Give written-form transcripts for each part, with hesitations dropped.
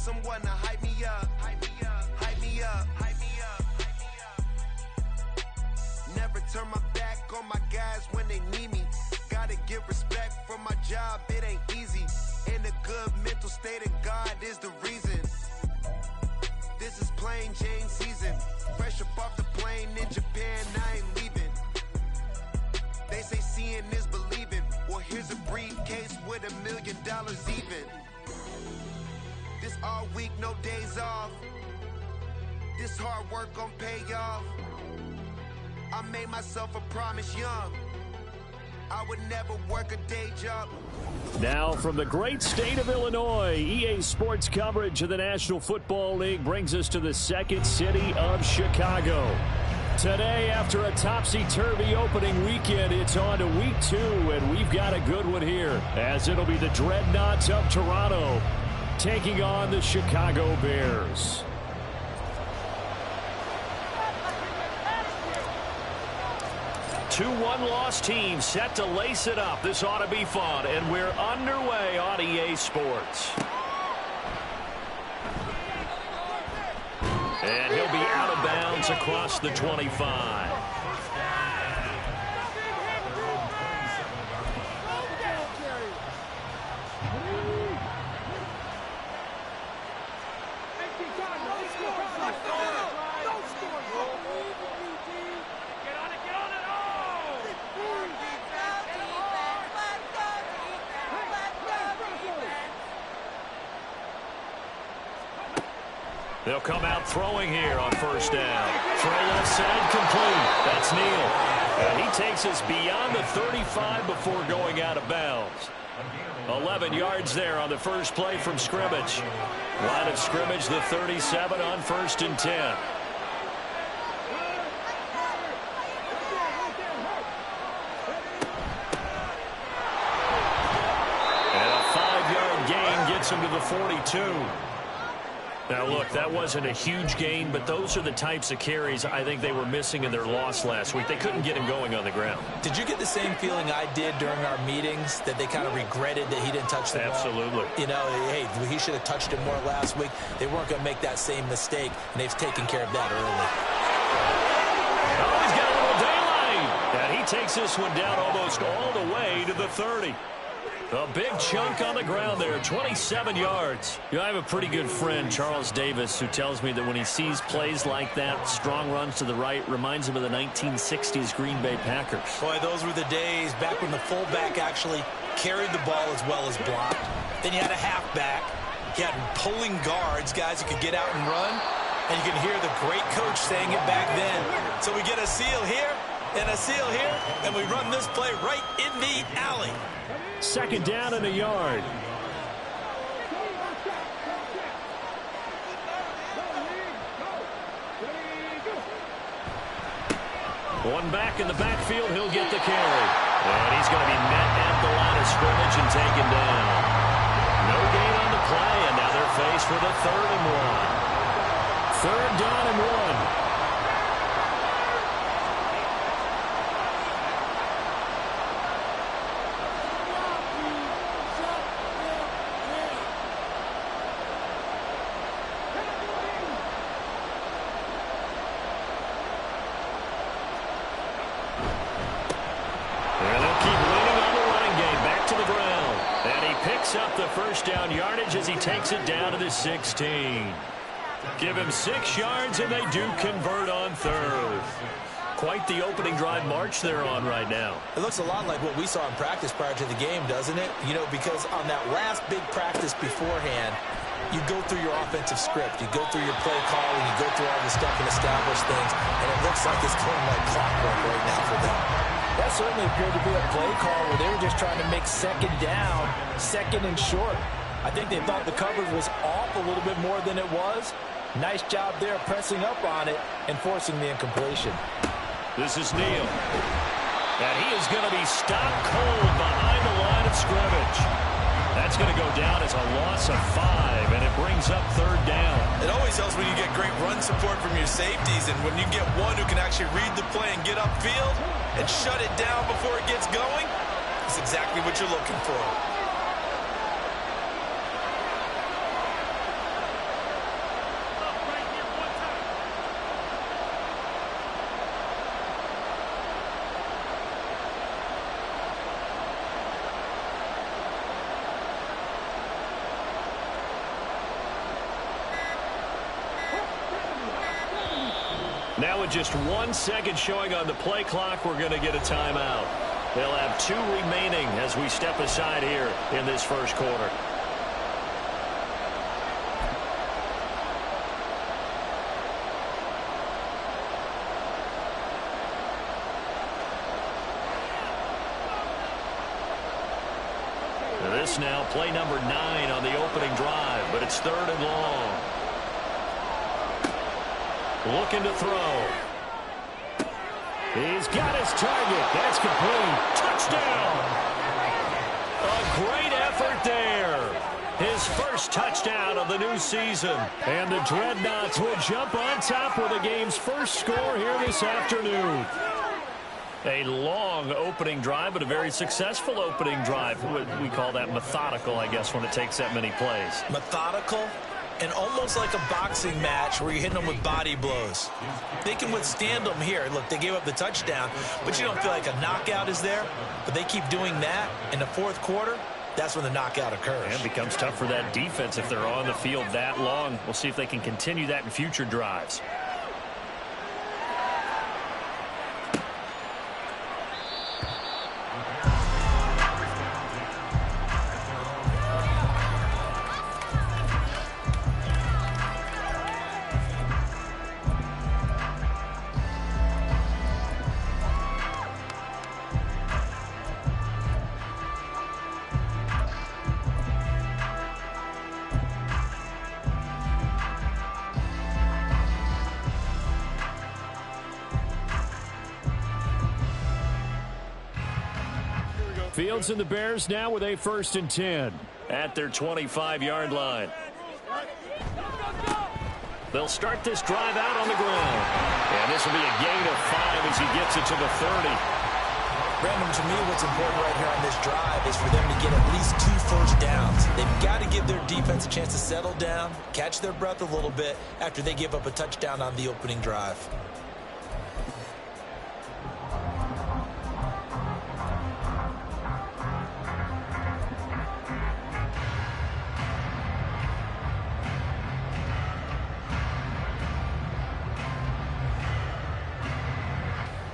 someone to hype me up, hype me up, hype me up, hype me up, hype me up. Never turn my back on my guys when they need me. Gotta give respect for my job, it ain't easy. In a good mental state of God is the reason. This is plain Jane season. Fresh up off the plane in Japan, I ain't leaving. They say seeing is believing. Well, here's a briefcase with $1 million even. This all week, no days off. This hard work gon' pay off. I made myself a promise young. I would never work a day job. Now from the great state of Illinois, EA Sports coverage of the National Football League brings us to the second city of Chicago. Today, after a topsy-turvy opening weekend, it's on to week 2, and we've got a good one here, as it'll be the Dreadnoughts of Toronto taking on the Chicago Bears. Two one-loss teams set to lace it up. This ought to be fun, and we're underway on EA Sports. And he'll be out of bounds across the 25. They'll come out throwing here on first down. Throw left side complete. That's Neal. And he takes us beyond the 35 before going out of bounds. 11 yards there on the first play from scrimmage. Line of scrimmage, the 37 on 1st and 10. And a 5-yard gain gets him to the 42. Now, look, that wasn't a huge gain, but those are the types of carries I think they were missing in their loss last week. They couldn't get him going on the ground. Did you get the same feeling I did during our meetings, that they kind of regretted that he didn't touch the ball? Absolutely. You know, hey, he should have touched it more last week. They weren't going to make that same mistake, and they've taken care of that early. Oh, he's got a little daylight. And he takes this one down almost all the way to the 30. A big chunk on the ground there, 27 yards. You know, I have a pretty good friend, Charles Davis, who tells me that when he sees plays like that, strong runs to the right, reminds him of the 1960s Green Bay Packers. Boy, those were the days back when the fullback actually carried the ball as well as blocked. Then you had a halfback. You had pulling guards, guys who could get out and run. And you can hear the great coach saying it back then. So we get a seal here and a seal here, and we run this play right in the alley. Second down and a yard. One back in the backfield, he'll get the carry. And he's going to be met at the line of scrimmage and taken down. No gain on the play, and now they're faced with a 3rd and 1. 3rd down and 1. Up the first down yardage as he takes it down to the 16. Give him 6 yards, and they do convert on 3rd. Quite the opening drive march they're on right now. It looks a lot like what we saw in practice prior to the game, doesn't it? You know, because on that last big practice beforehand, you go through your offensive script, you go through your play calling, you go through all the stuff and establish things, and it looks like it's going like clockwork right now for them. That certainly appeared to be a play call where they were just trying to make second down, second and short. I think they thought the coverage was off a little bit more than it was. Nice job there pressing up on it and forcing the incompletion. This is Neal. And he is going to be stopped cold behind the line of scrimmage. That's going to go down as a loss of 5, and it brings up 3rd down. It always helps when you get great run support from your safeties, and when you get one who can actually read the play and get upfield and shut it down before it gets going, it's exactly what you're looking for. Now with just 1 second showing on the play clock, we're going to get a timeout. They'll have 2 remaining as we step aside here in this first quarter. This now play number 9 on the opening drive, but it's 3rd and long. Looking to throw. He's got his target. That's complete. Touchdown. A great effort there. His first touchdown of the new season. And the Dreadnoughts will jump on top with the game's first score here this afternoon. A long opening drive, but a very successful opening drive. We call that methodical, I guess, when it takes that many plays. Methodical and almost like a boxing match where you're hitting them with body blows. They can withstand them here. Look, they gave up the touchdown, but you don't feel like a knockout is there. But they keep doing that in the 4th quarter. That's when the knockout occurs. And it becomes tough for that defense if they're on the field that long. We'll see if they can continue that in future drives. Fields and the Bears now with a 1st and 10 at their 25-yard line. They'll start this drive out on the ground. And this will be a gain of 5 as he gets it to the 30. Brandon, to me, what's important right here on this drive is for them to get at least 2 first downs. They've got to give their defense a chance to settle down, catch their breath a little bit after they give up a touchdown on the opening drive.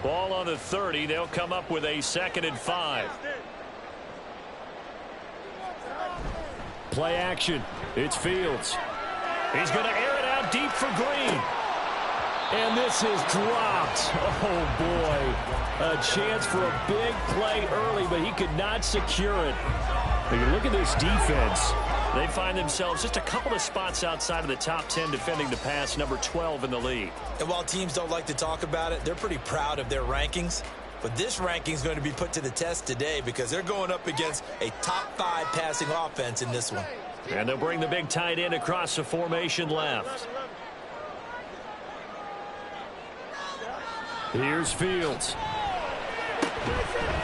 Ball on the 30. They'll come up with a 2nd and 5. Play action. It's Fields. He's going to air it out deep for Green. And this is dropped. Oh, boy. A chance for a big play early, but he could not secure it. But you look at this defense. They find themselves just a couple of spots outside of the top 10 defending the pass, number 12 in the league. And while teams don't like to talk about it, they're pretty proud of their rankings. But this ranking is going to be put to the test today because they're going up against a top 5 passing offense in this one. And they'll bring the big tight end across the formation left. Here's Fields.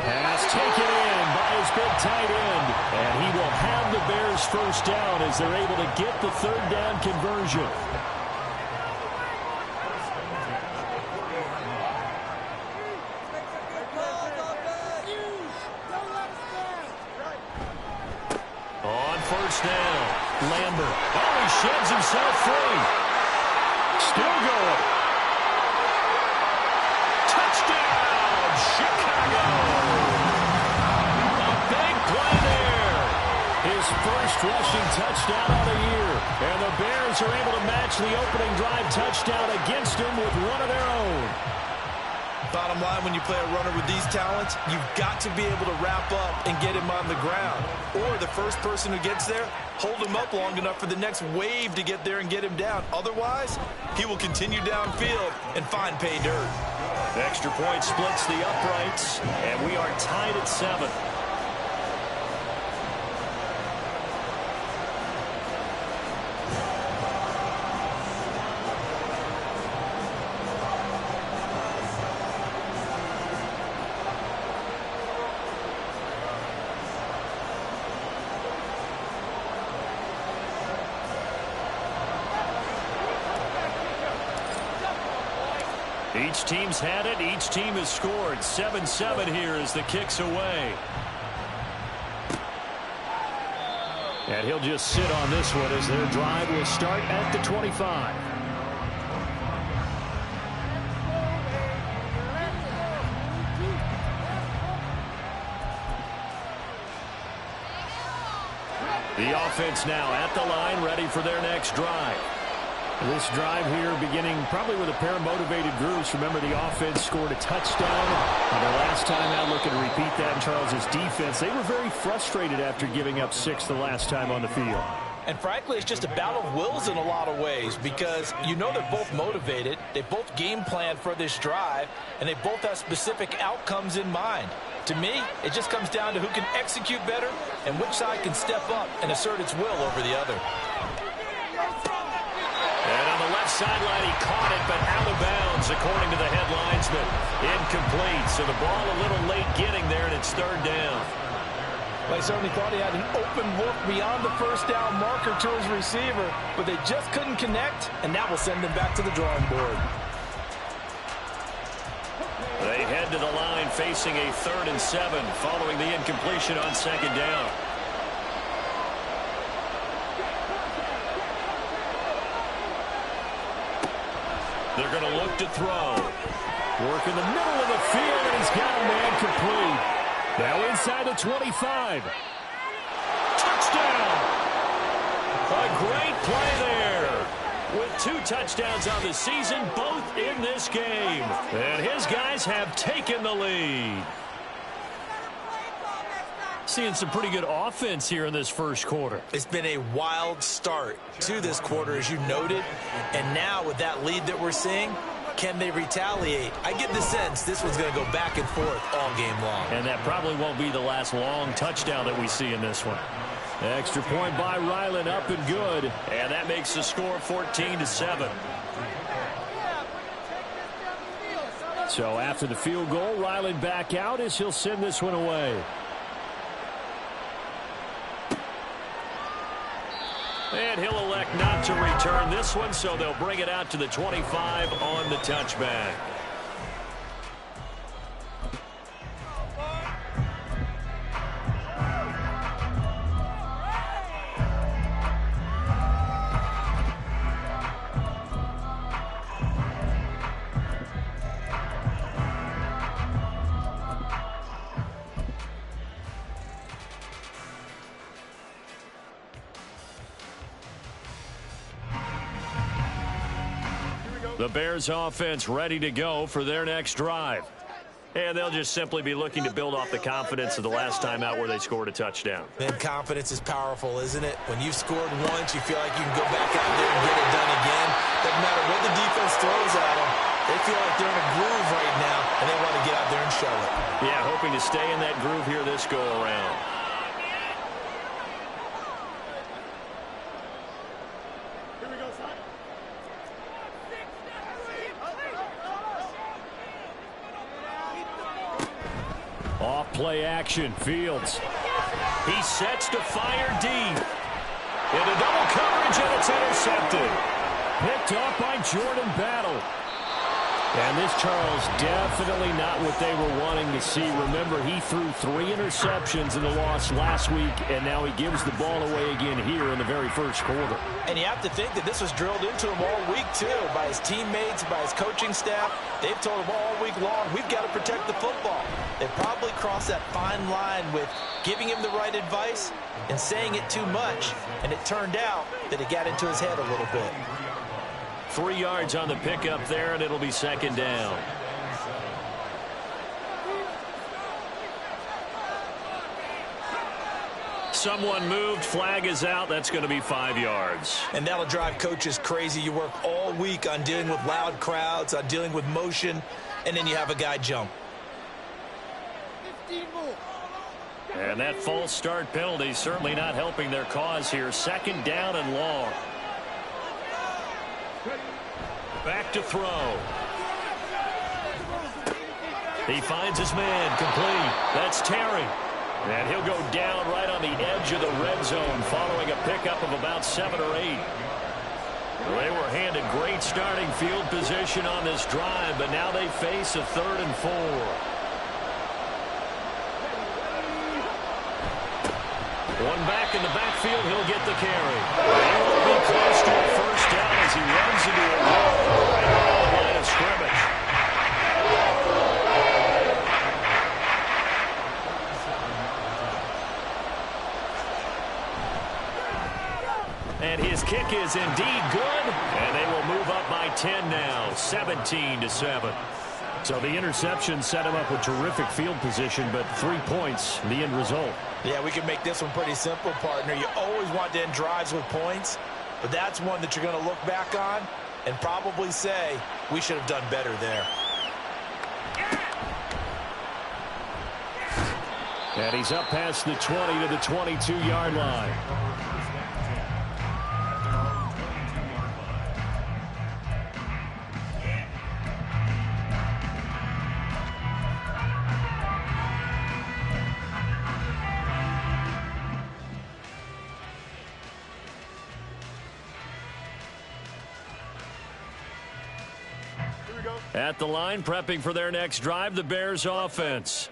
Pass taken in by his big tight end. And he will have the Bears first down as they're able to get the 3rd down conversion. On 1st down, Lambert. Oh, he sheds himself free. Still going. Touchdown, Chicago. A big play there. His first rushing touchdown of the year. And the Bears are able to match the opening drive touchdown against him with one of their own. Bottom line, when you play a runner with these talents, you've got to be able to wrap up and get him on the ground. Or the first person who gets there, hold him up long enough for the next wave to get there and get him down. Otherwise, he will continue downfield and find pay dirt. Extra point splits the uprights, and we are tied at 7. Each team's had it. Each team has scored. 7-7 here as the kick's away. And he'll just sit on this one as their drive will start at the 25. The offense now at the line, ready for their next drive. This drive here beginning probably with a pair of motivated groups. Remember, the offense scored a touchdown. And the last time out, looking to repeat that in Charles' defense. They were very frustrated after giving up 6 the last time on the field. And frankly, it's just a battle of wills in a lot of ways because you know they're both motivated. They both game planned for this drive, and they both have specific outcomes in mind. To me, it just comes down to who can execute better and which side can step up and assert its will over the other. And on the left sideline, he caught it, but out of bounds, according to the head linesman. Incomplete, so the ball a little late getting there, and it's 3rd down. Well, I certainly thought he had an open look beyond the first down marker to his receiver, but they just couldn't connect, and that will send them back to the drawing board. They head to the line facing a 3rd and 7 following the incompletion on 2nd down. They're going to look to throw. Work in the middle of the field, and he's got a man complete. Now inside the 25. Touchdown! A great play there. With 2 touchdowns on the season, both in this game. And his guys have taken the lead. Seeing some pretty good offense here in this first quarter. It's been a wild start to this quarter, as you noted. And now with that lead that we're seeing, can they retaliate? I get the sense this one's going to go back and forth all game long. And that probably won't be the last long touchdown that we see in this one. Extra point by Ryland, up and good. And that makes the score 14-7. So after the field goal, Ryland back out as he'll send this one away. And he'll elect not to return this one, so they'll bring it out to the 25 on the touchback. The Bears offense ready to go for their next drive. And they'll just simply be looking to build off the confidence of the last time out where they scored a touchdown. And confidence is powerful, isn't it? When you've scored once, you feel like you can go back out there and get it done again. Doesn't matter what the defense throws at them. They feel like they're in a groove right now, and they want to get out there and show it. Yeah, hoping to stay in that groove here this go-around. Off play action, Fields. He sets to fire deep. Into double coverage, and it's intercepted. Picked off by Jordan Battle. And this, Charles, definitely not what they were wanting to see. Remember, he threw 3 interceptions in the loss last week, and now he gives the ball away again here in the very first quarter. And you have to think that this was drilled into him all week, too, by his teammates, by his coaching staff. They've told him all week long, we've got to protect the football. They probably crossed that fine line with giving him the right advice and saying it too much, and it turned out that it got into his head a little bit. 3 yards on the pickup there, and it'll be 2nd down. Someone moved, flag is out. That's going to be 5 yards. And that'll drive coaches crazy. You work all week on dealing with loud crowds, on dealing with motion, and then you have a guy jump. And that false start penalty certainly not helping their cause here. 2nd down and long. Back to throw. He finds his man, complete. That's Terry. And he'll go down right on the edge of the red zone following a pickup of about 7 or 8. They were handed great starting field position on this drive, but now they face a 3rd and 4. One back in the backfield, he'll get the carry. He will be close to a first down as he runs into a wall right on the line of scrimmage. And his kick is indeed good. And they will move up by 10 now, 17-7. So the interception set him up with terrific field position, but 3 points, the end result. Yeah, we can make this one pretty simple, partner. You always want to end drives with points, but that's one that you're going to look back on and probably say, we should have done better there. And he's up past the 20 to the 22-yard line. At the line, prepping for their next drive, the Bears offense.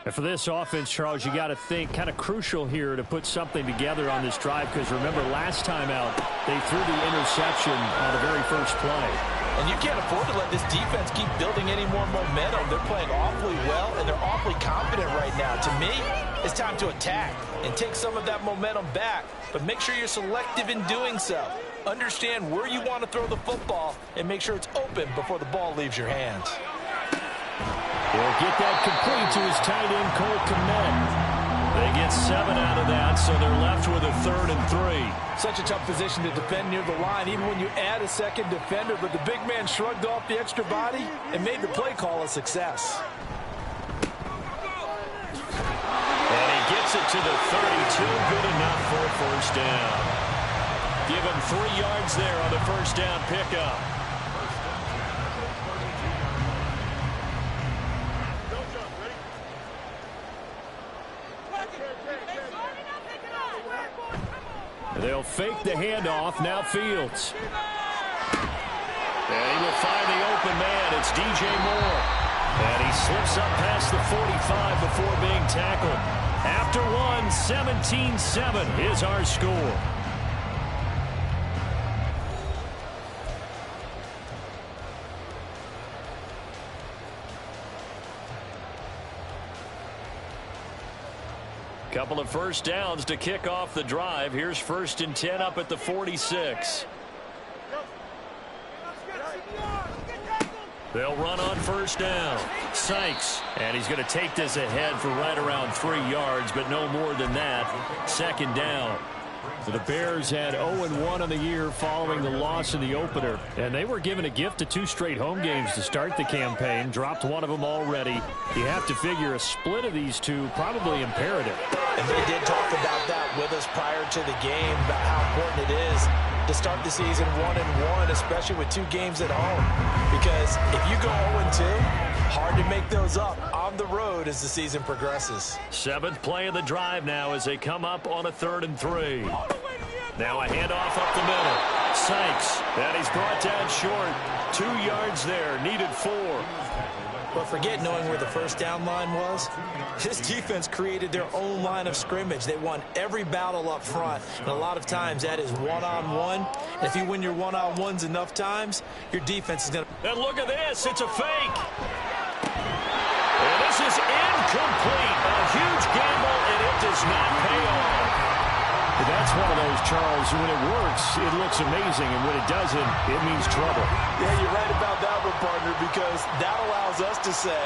And for this offense, Charles, you got to think kind of crucial here to put something together on this drive, because remember last time out, they threw the interception on the very first play. And you can't afford to let this defense keep building any more momentum. They're playing awfully well, and they're awfully confident right now. To me, it's time to attack and take some of that momentum back, but make sure you're selective in doing so. Understand where you want to throw the football and make sure it's open before the ball leaves your hands. He'll get that complete to his tight end, Cole Kmet. They get 7 out of that, so they're left with a 3rd and 3. Such a tough position to defend near the line, even when you add a second defender, but the big man shrugged off the extra body and made the play call a success. And he gets it to the 32, good enough for a first down. Give him 3 yards there on the first down pickup. They'll fake the handoff. Now Fields. And he will find the open man. It's DJ Moore. And he slips up past the 45 before being tackled. After one, 17-7 is our score. Couple of first downs to kick off the drive. Here's 1st and 10 up at the 46. They'll run on first down. Sykes. And he's going to take this ahead for right around 3 yards, but no more than that. 2nd down. So the Bears had 0-1 on the year following the loss in the opener. And they were given a gift of 2 straight home games to start the campaign. Dropped one of them already. You have to figure a split of these two probably imperative. And they did talk about that with us prior to the game, about how important it is to start the season 1-1, especially with 2 games at home. Because if you go 0-2, hard to make those up on the road as the season progresses. 7th play of the drive now as they come up on a 3rd and 3. Now a handoff up the middle. Sykes. And he's brought down short. 2 yards there. Needed 4. But forget knowing where the first down line was. This defense created their own line of scrimmage. They won every battle up front. And a lot of times that is one-on-one. And if you win your one-on-ones enough times, your defense is going to... And look at this. It's a fake. And this is incomplete. A huge gamble, and it does not pay off. But that's one of those, Charles, when it works, it looks amazing, and when it doesn't, it means trouble. Yeah, you're right about that one, partner, because that allows us to say,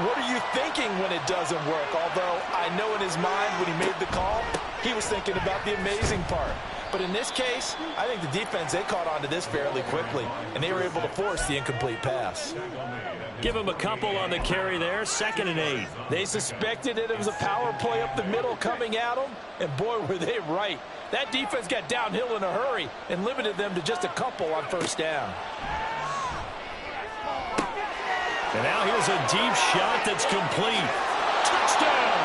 what are you thinking when it doesn't work? Although I know in his mind when he made the call, he was thinking about the amazing part. But in this case, I think the defense, they caught on to this fairly quickly, and they were able to force the incomplete pass. Give him a couple on the carry there, 2nd and 8. They suspected that it was a power play up the middle coming at them, and boy, were they right. That defense got downhill in a hurry and limited them to just a couple on first down. And now here's a deep shot that's complete. Touchdown!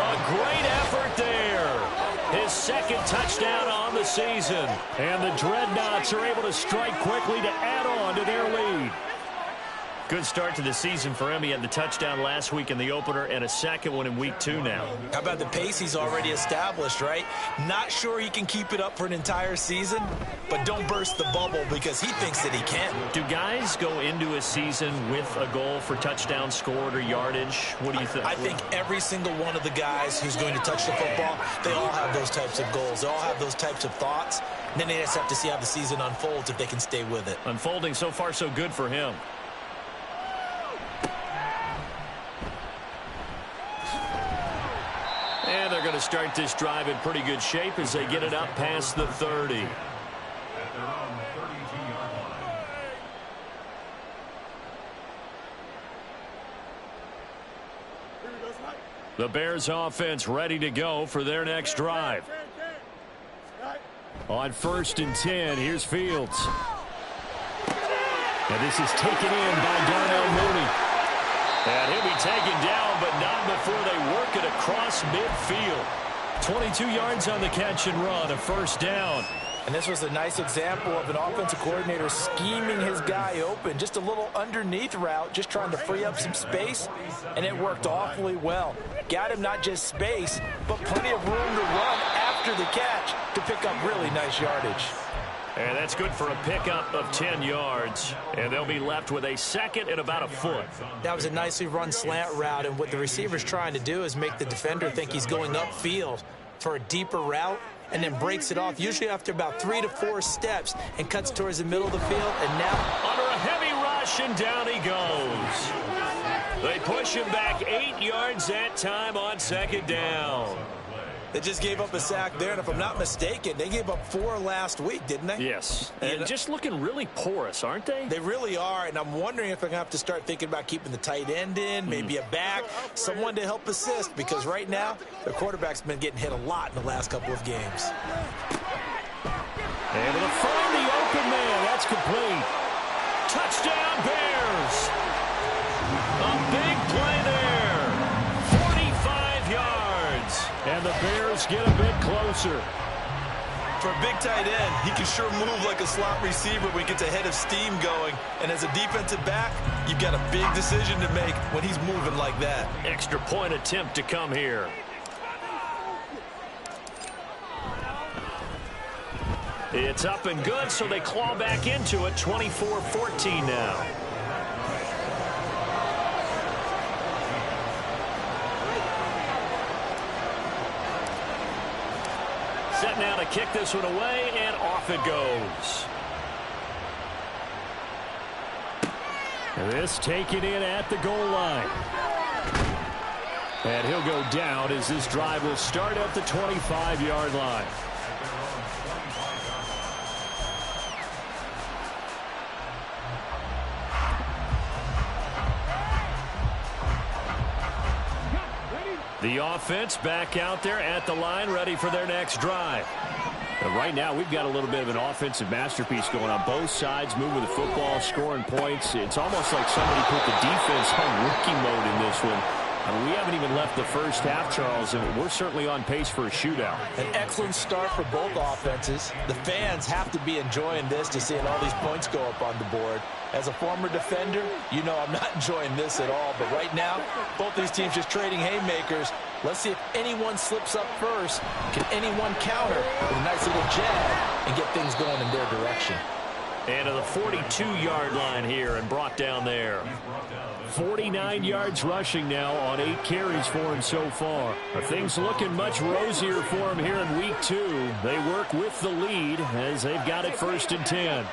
A great effort there. His 2nd touchdown on the season. And the Dreadnoughts are able to strike quickly to add on to their lead. Good start to the season for him. He had the touchdown last week in the opener and a 2nd one in week 2 now. How about the pace he's already established, right? Not sure he can keep it up for an entire season, but don't burst the bubble because he thinks that he can. Do guys go into a season with a goal for touchdown scored or yardage? What do you think? I think every single one of the guys who's going to touch the football, they all have those types of goals. They all have those types of thoughts. And then they just have to see how the season unfolds if they can stay with it. Unfolding so far so good for him. And they're going to start this drive in pretty good shape as they get it up past the 30. The Bears offense ready to go for their next drive. On 1st and 10, here's Fields. And this is taken in by Darnell Mooney. And he'll be taken down, but not before they work it across midfield. 22 yards on the catch and run, a 1st down. And this was a nice example of an offensive coordinator scheming his guy open. Just a little underneath route, just trying to free up some space, and it worked awfully well. Got him not just space, but plenty of room to run after the catch to pick up really nice yardage. And that's good for a pickup of 10 yards. And they'll be left with a 2nd and about a foot. That was a nicely run slant route, and what the receiver's trying to do is make the defender think he's going upfield for a deeper route, and then breaks it off, usually after about 3 to 4 steps, and cuts towards the middle of the field, and now under a heavy rush, and down he goes. They push him back 8 yards that time on 2nd down. they just gave up a sack there, and if I'm not mistaken, they gave up 4 last week, didn't they? Yes, and just looking really porous, aren't they? They really are, and I'm wondering if they're going to have to start thinking about keeping the tight end in, maybe a back, someone to help assist, because right now, their quarterback's been getting hit a lot in the last couple of games. Able to find the open man. That's complete. Touchdown, Bears. A big play there. 45 yards. And the Bears get a bit closer. For a big tight end, he can sure move like a slot receiver when he gets a head of steam going. And as a defensive back, you've got a big decision to make when he's moving like that. Extra point attempt to come here. It's up and good, so they claw back into it, 24-14 now. Set now to kick this one away, and off it goes. And this taken in at the goal line. And he'll go down as this drive will start at the 25-yard line. The offense back out there at the line, ready for their next drive. And right now, we've got a little bit of an offensive masterpiece going on both sides, moving the football, scoring points. It's almost like somebody put the defense on rookie mode in this one. I mean, we haven't even left the first half, Charles, and we're certainly on pace for a shootout. An excellent start for both offenses. The fans have to be enjoying this to seeing all these points go up on the board. As a former defender, you know I'm not enjoying this at all. But right now, both these teams just trading haymakers. Let's see if anyone slips up first. Can anyone counter with a nice little jab and get things going in their direction? And to the 42-yard line here and brought down there. 49 yards rushing now on 8 carries for him so far. Things looking much rosier for him here in week 2. They work with the lead as they've got it 1st and 10.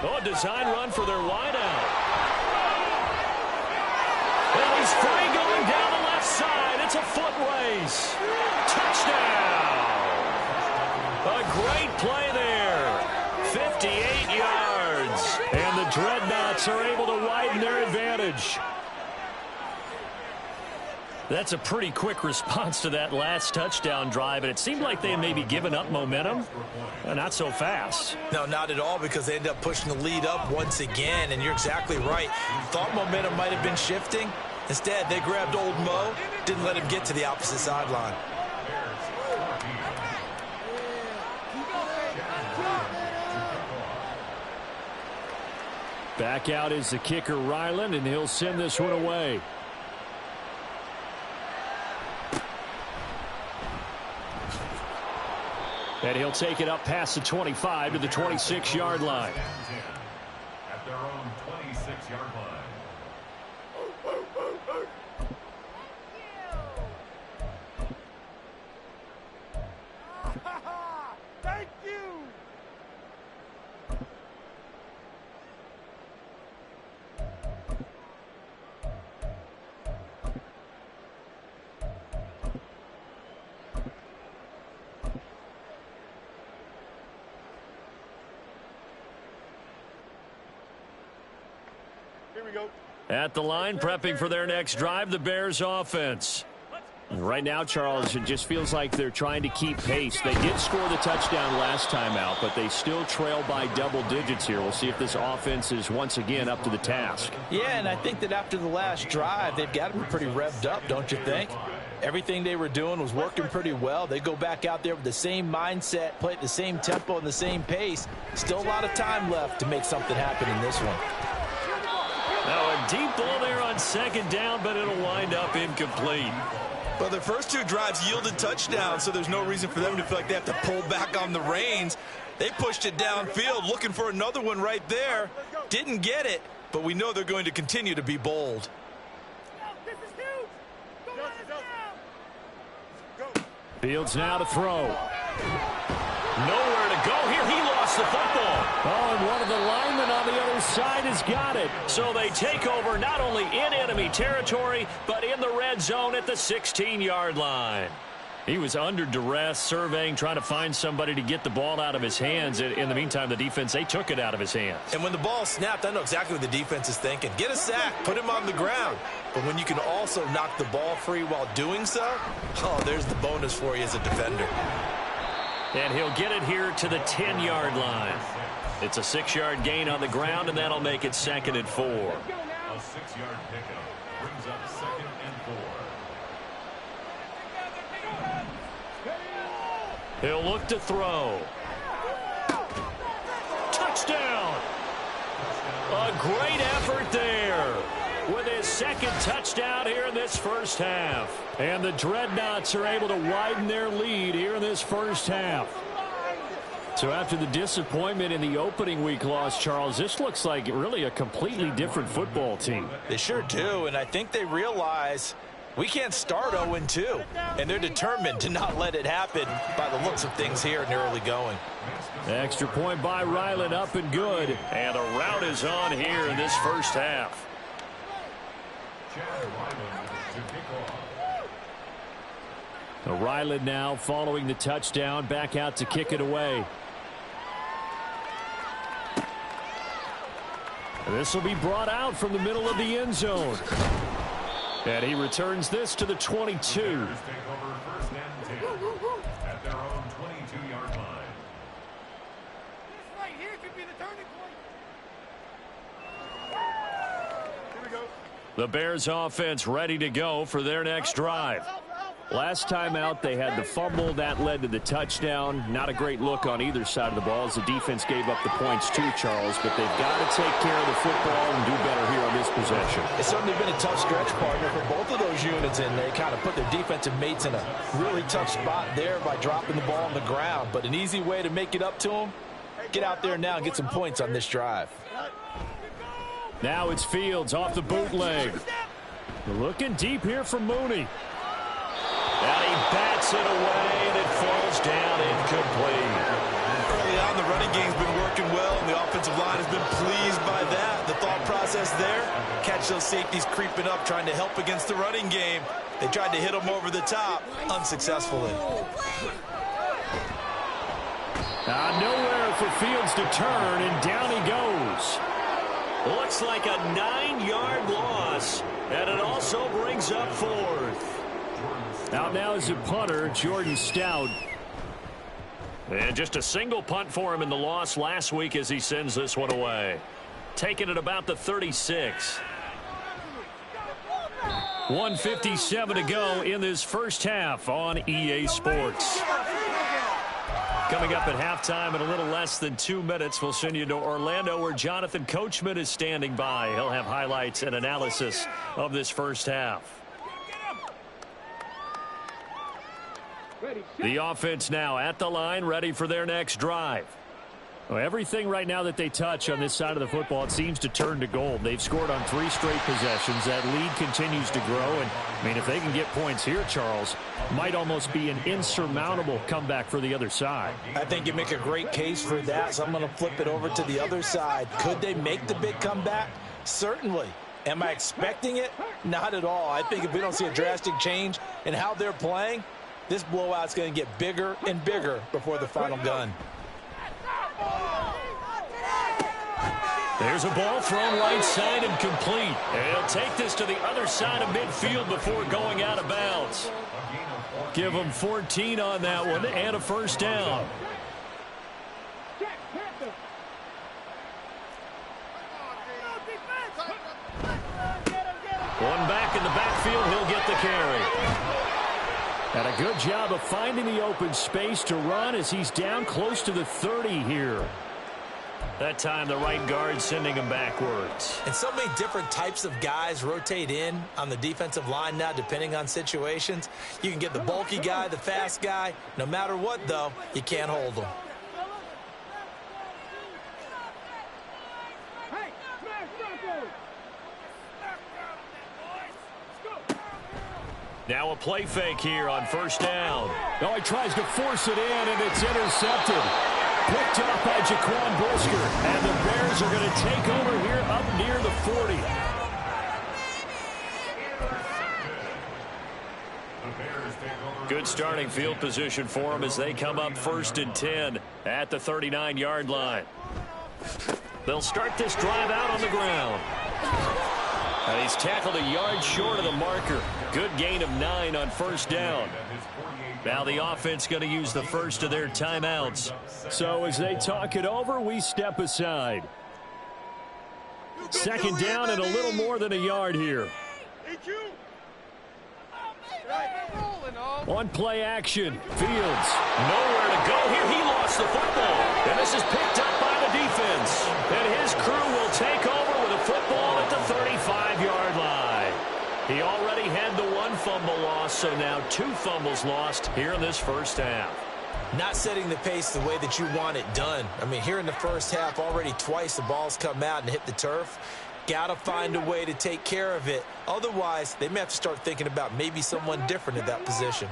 Oh, a design run for their wideout. And he's free going down the left side. It's a foot race. Touchdown. A great play there. 58 yards. And the Dreadnoughts are able to widen their advantage. That's a pretty quick response to that last touchdown drive, and it seemed like they had maybe given up momentum. Not so fast. No, not at all, because they ended up pushing the lead up once again, and you're exactly right. Thought momentum might have been shifting. Instead, they grabbed old Mo, didn't let him get to the opposite sideline. Back out is the kicker, Ryland, and he'll send this one away. And he'll take it up past the 25 to the 26-yard line. At their own 26-yard line. At the line, prepping for their next drive, the Bears offense. Right now, Charles, it just feels like they're trying to keep pace. They did score the touchdown last time out, but they still trail by double digits here. We'll see if this offense is once again up to the task. Yeah, and I think that after the last drive, they've got to be pretty revved up, don't you think? Everything they were doing was working pretty well. They go back out there with the same mindset, play at the same tempo and the same pace. Still a lot of time left to make something happen in this one. Now a deep ball there on second down, but it'll wind up incomplete. Well, their first two drives yielded touchdowns, so there's no reason for them to feel like they have to pull back on the reins. They pushed it downfield, looking for another one right there. Didn't get it, but we know they're going to continue to be bold. Fields now to throw. Nowhere to go here. He lost the football. Oh, and one of the linemen on the other side has got it. So they take over not only in enemy territory, but in the red zone at the 16-yard line. He was under duress, surveying, trying to find somebody to get the ball out of his hands. In the meantime, the defense, they took it out of his hands. And when the ball snapped, I know exactly what the defense is thinking. Get a sack, put him on the ground. But when you can also knock the ball free while doing so, oh, there's the bonus for you as a defender. And he'll get it here to the 10-yard line. It's a 6-yard gain on the ground, and that'll make it 2nd and 4. A 6-yard pickup brings up 2nd and 4. He'll look to throw. Touchdown! A great effort there with his 2nd touchdown here in this first half. And the Dreadnoughts are able to widen their lead here in this first half. So after the disappointment in the opening week loss, Charles, this looks like really a completely different football team. They sure do, and I think they realize we can't start 0-2, and they're determined to not let it happen by the looks of things here in the early going. Extra point by Ryland, up and good. And a rout is on here in this first half. Ryland now following the touchdown, back out to kick it away. And this will be brought out from the middle of the end zone. And he returns this to the 22. Take over 1st and 10 at their own 22-yard line. This right here could be the turning point. Here we go. The Bears offense ready to go for their next drive. Last time out, they had the fumble. That led to the touchdown. Not a great look on either side of the ball as the defense gave up the points too, Charles. But they've got to take care of the football and do better here on this possession. It's certainly been a tough stretch, partner, for both of those units, and they kind of put their defensive mates in a really tough spot there by dropping the ball on the ground. But an easy way to make it up to them, get out there now and get some points on this drive. Now it's Fields off the bootleg. Looking deep here for Mooney. And he bats it away, and it falls down incomplete. Early on, the running game's been working well, and the offensive line has been pleased by that. The thought process there, catch those safeties creeping up, trying to help against the running game. They tried to hit them over the top, unsuccessfully. Nowhere for Fields to turn, and down he goes. Looks like a 9-yard loss, and it also brings up 4th. Out now is a punter, Jordan Stout. And just a single punt for him in the loss last week as he sends this one away. Taking it about the 36. 1:57 to go in this first half on EA Sports. Coming up at halftime in a little less than 2 minutes, we'll send you to Orlando where Jonathan Coachman is standing by. He'll have highlights and analysis of this first half. The offense now at the line, ready for their next drive. Well, everything right now that they touch on this side of the football, it seems to turn to gold. They've scored on 3 straight possessions. That lead continues to grow. And, I mean, if they can get points here, Charles, might almost be an insurmountable comeback for the other side. I think you make a great case for that, so I'm going to flip it over to the other side. Could they make the big comeback? Certainly. Am I expecting it? Not at all. I think if we don't see a drastic change in how they're playing, this blowout's going to get bigger and bigger before the final gun. There's a ball thrown right side and complete. And he'll take this to the other side of midfield before going out of bounds. Give him 14 on that one and a first down. One back in the backfield, he'll get the carry. And a good job of finding the open space to run as he's down close to the 30 here. That time the right guard sending him backwards. And so many different types of guys rotate in on the defensive line now depending on situations. You can get the bulky guy, the fast guy. No matter what, though, you can't hold them. Now a play fake here on first down. Oh, he tries to force it in, and it's intercepted. Picked up by Jaquan Brisker. And the Bears are going to take over here up near the 40. Good starting field position for them as they come up 1st and 10 at the 39-yard line. They'll start this drive out on the ground. And he's tackled a yard short of the marker. Good gain of 9 on first down. Now the offense going to use the first of their timeouts. So as they talk it over, we step aside. 2nd down and a little more than a yard here. On play action, Fields. Nowhere to go here. He lost the football. And this is picked up by the defense. And his crew will take over with a football at the 35-yard line. He already had the 1 fumble loss, so now 2 fumbles lost here in this first half. Not setting the pace the way that you want it done. I mean, here in the first half, already twice the ball's come out and hit the turf. Got to find a way to take care of it. Otherwise, they may have to start thinking about maybe someone different at that position.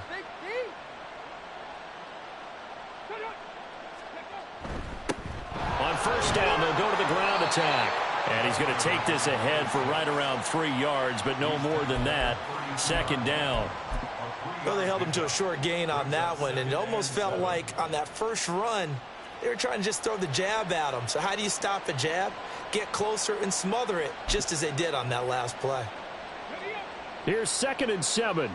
On first down, they'll go to the ground attack. And he's going to take this ahead for right around 3 yards, but no more than that. 2nd down. Well, they held him to a short gain on that one, and it almost felt like on that first run, they were trying to just throw the jab at him. So how do you stop a jab? Get closer and smother it, just as they did on that last play. Here's 2nd and 7.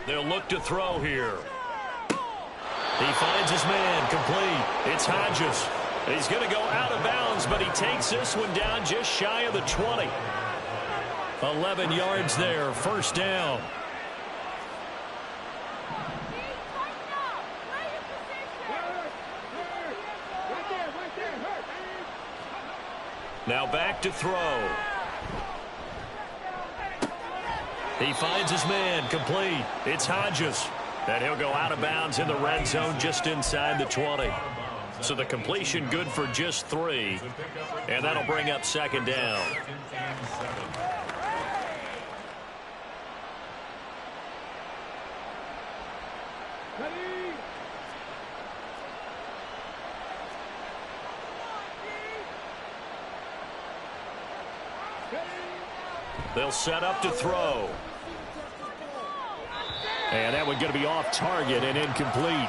They'll look to throw here. He finds his man complete. It's Hodges. He's going to go out of bounds, but he takes this one down just shy of the 20. 11 yards there, first down. Now back to throw. He finds his man complete. It's Hodges. And he'll go out of bounds in the red zone just inside the 20. So the completion good for just 3. And that'll bring up 2nd down. They'll set up to throw. And that one going to be off target and incomplete.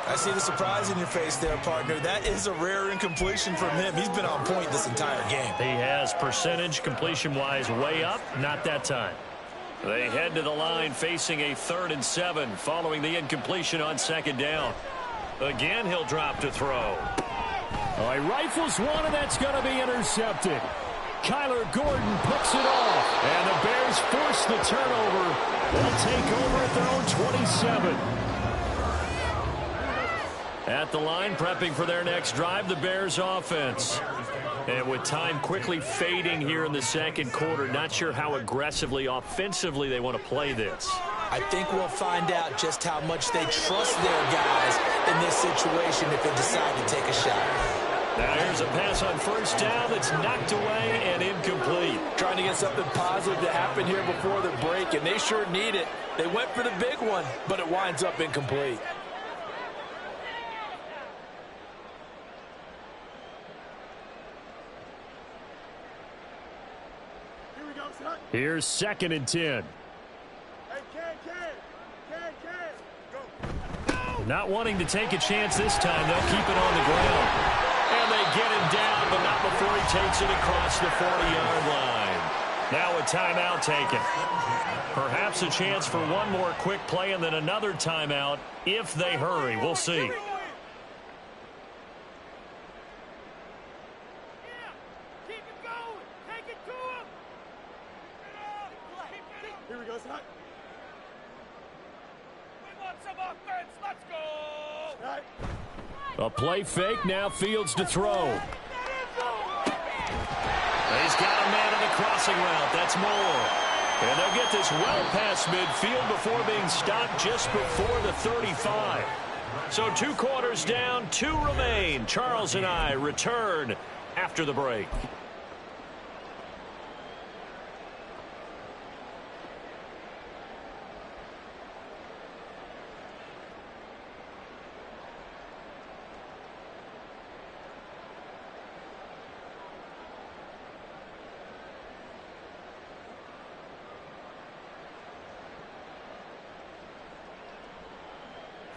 I see the surprise in your face there, partner. That is a rare incompletion from him. He's been on point this entire game. He has percentage completion-wise way up. Not that time. They head to the line facing a 3rd and 7 following the incompletion on 2nd down. Again, he'll drop to throw. Oh, he rifles one, and that's going to be intercepted. Kyler Gordon picks it off, and the Bears force the turnover. They'll take over at their own 27. At the line, prepping for their next drive, the Bears offense. And with time quickly fading here in the 2nd quarter, not sure how aggressively, offensively they want to play this. I think we'll find out just how much they trust their guys in this situation if they decide to take a shot. Now here's a pass on first down that's knocked away and incomplete. Trying to get something positive to happen here before the break, and they sure need it. They went for the big one, but it winds up incomplete. Here's 2nd and 10. Hey, Ken, go. Not wanting to take a chance this time. They'll keep it on the ground. And they get him down, but not before he takes it across the 40-yard line. Now a timeout taken. Perhaps a chance for one more quick play and then another timeout if they hurry. We'll see. Here we go, son. We want some offense. Let's go. Right. A play fake. Now Fields to throw. He's got a man on the crossing route. That's Moore. And they'll get this well past midfield before being stopped just before the 35. So 2 quarters down, 2 remain. Charles and I return after the break.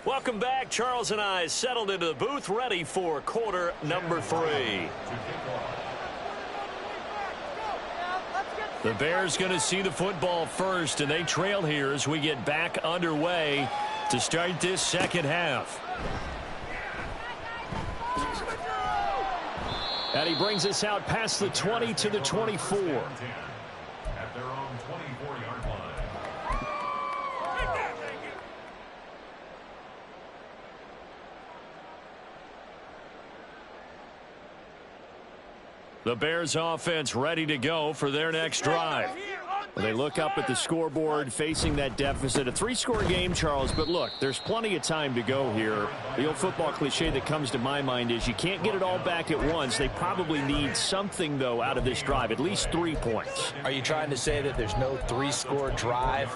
Welcome back. Charles and I settled into the booth, ready for quarter number 3. The Bears going to see the football first, and they trail here as we get back underway to start this second half. And he brings us out past the 20 to the 24. At their own 24-yard line. The Bears offense ready to go for their next drive. Well, they look up at the scoreboard facing that deficit. A 3-score game, Charles, but look, there's plenty of time to go here. The old football cliche that comes to my mind is you can't get it all back at once. They probably need something, though, out of this drive, at least 3 points. Are you trying to say that there's no 3-score drive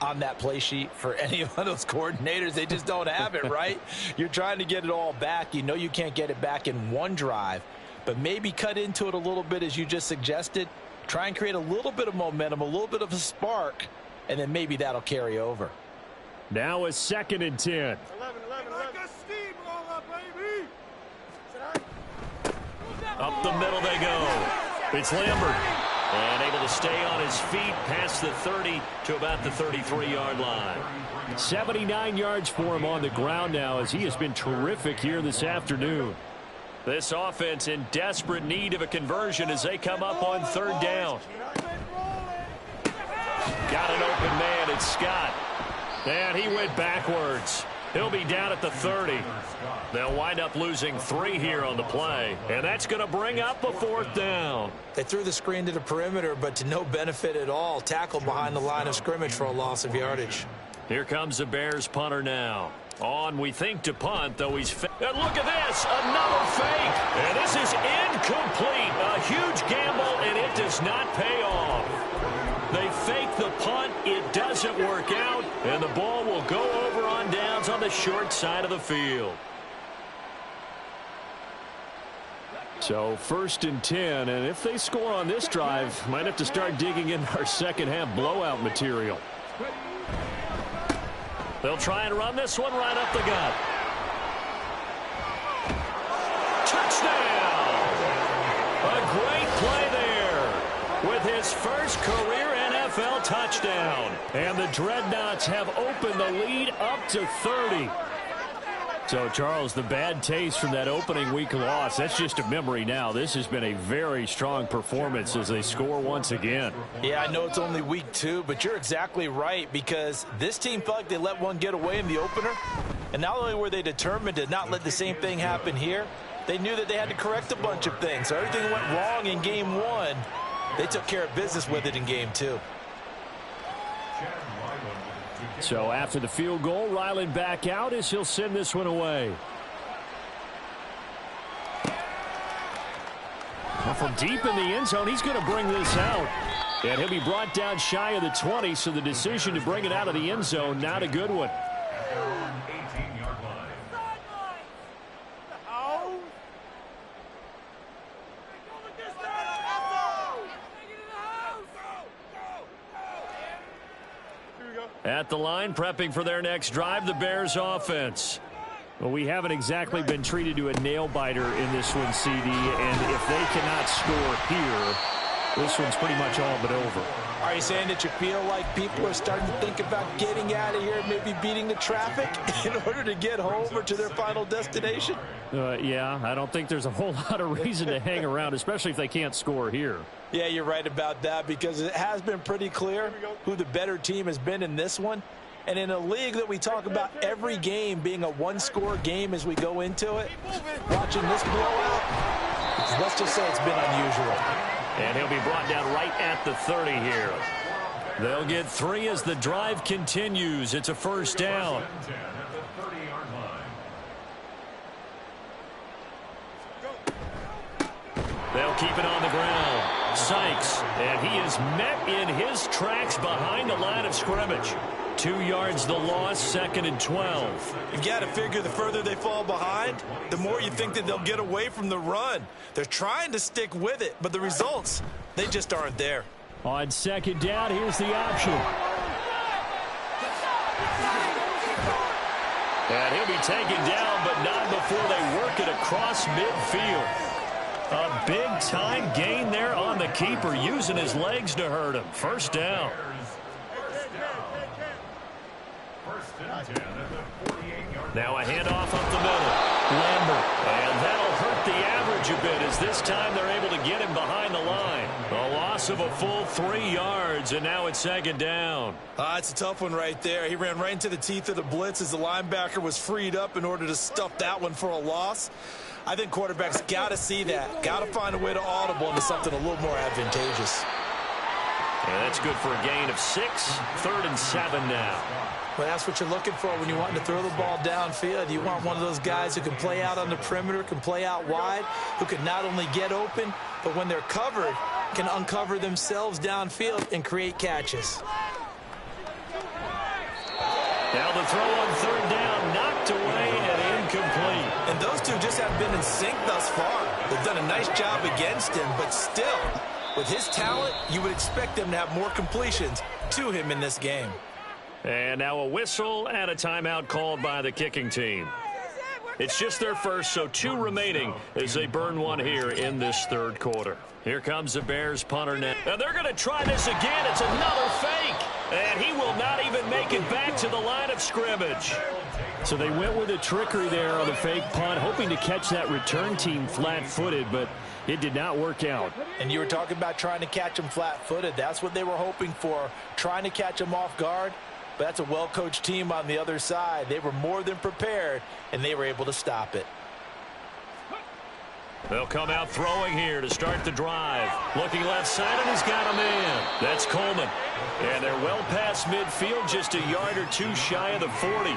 on that play sheet for any of those coordinators? They just don't have it, right? You're trying to get it all back. You know you can't get it back in one drive. But maybe cut into it a little bit as you just suggested. Try and create a little bit of momentum, a little bit of a spark, and then maybe that'll carry over. Now a 2nd and 10. 11. Like a steamroller, baby. Up the middle they go. It's Lambert. And able to stay on his feet past the 30 to about the 33-yard line. 79 yards for him on the ground now as he has been terrific here this afternoon. This offense in desperate need of a conversion as they come up on 3rd down. Got an open man. It's Scott. And he went backwards. He'll be down at the 30. They'll wind up losing 3 here on the play. And that's going to bring up a 4th down. They threw the screen to the perimeter, but to no benefit at all. Tackled behind the line of scrimmage for a loss of yardage. Here comes the Bears punter now. On, we think, to punt, though he's... And look at this, another fake. And this is incomplete. A huge gamble, and it does not pay off. They fake the punt. It doesn't work out, and the ball will go over on downs on the short side of the field. So 1st and 10, and if they score on this drive, might have to start digging in our second half blowout material. They'll try and run this one right up the gut. Touchdown! A great play there with his first career NFL touchdown. And the Dreadnoughts have opened the lead up to 30. So, Charles, the bad taste from that opening week loss, that's just a memory now. This has been a very strong performance as they score once again. Yeah, I know it's only week 2, but you're exactly right because this team felt like they let one get away in the opener. And not only were they determined to not let the same thing happen here, they knew that they had to correct a bunch of things. So everything went wrong in game 1. They took care of business with it in game 2. So after the field goal, Ryland back out as he'll send this one away. Well, from deep in the end zone, he's going to bring this out. And he'll be brought down shy of the 20, so the decision to bring it out of the end zone, not a good one. 18-yard line. Here we go. At the line, prepping for their next drive, the Bears offense. Well, we haven't exactly been treated to a nail-biter in this one, CD, and if they cannot score here, this one's pretty much all but over. Are you saying that you feel like people are starting to think about getting out of here, maybe beating the traffic in order to get home or to their final destination? Yeah, I don't think there's a whole lot of reason to hang around, especially if they can't score here. Yeah, you're right about that, because it has been pretty clear who the better team has been in this one. And in a league that we talk about every game being a one-score game as we go into it, watching this blowout, let's just say it's been unusual. And he'll be brought down right at the 30 here. They'll get 3 as the drive continues. It's a first down. They'll keep it on the ground. Sykes, and he is met in his tracks behind the line of scrimmage. 2 yards the loss, 2nd and 12. You've got to figure the further they fall behind, the more you think that they'll get away from the run. They're trying to stick with it, but the results, they just aren't there. On 2nd down, here's the option. And he'll be taken down, but not before they work it across midfield. A big-time gain there on the keeper, using his legs to hurt him. First down. Now a handoff up the middle. Lambert. And that'll hurt the average a bit, as this time they're able to get him behind the line. A loss of a full 3 yards, and now it's 2nd down. It's a tough one right there. He ran right into the teeth of the blitz as the linebacker was freed up in order to stuff that one for a loss. I think quarterbacks got to see that. Got to find a way to audible into something a little more advantageous. And that's good for a gain of 6. 3rd and 7 now. Well, that's what you're looking for when you're wanting to throw the ball downfield. You want one of those guys who can play out on the perimeter, can play out wide, who can not only get open, but when they're covered, can uncover themselves downfield and create catches. Now the throw on 3rd down, knocked away and incomplete. And those two just have been in sync thus far. They've done a nice job against him, but still, with his talent, you would expect them to have more completions to him in this game. And now a whistle and a timeout called by the kicking team. It's just their first, so 2 remaining as they burn one here in this 3rd quarter. Here comes the Bears punter now. And they're going to try this again. It's another fake. And he will not even make it back to the line of scrimmage. So they went with a trickery there on the fake punt, hoping to catch that return team flat-footed, but it did not work out. And you were talking about trying to catch them flat-footed. That's what they were hoping for, trying to catch them off guard. But that's a well-coached team on the other side. They were more than prepared, and they were able to stop it. They'll come out throwing here to start the drive. Looking left side, and he's got him in. That's Coleman. And they're well past midfield, just a yard or 2 shy of the 40.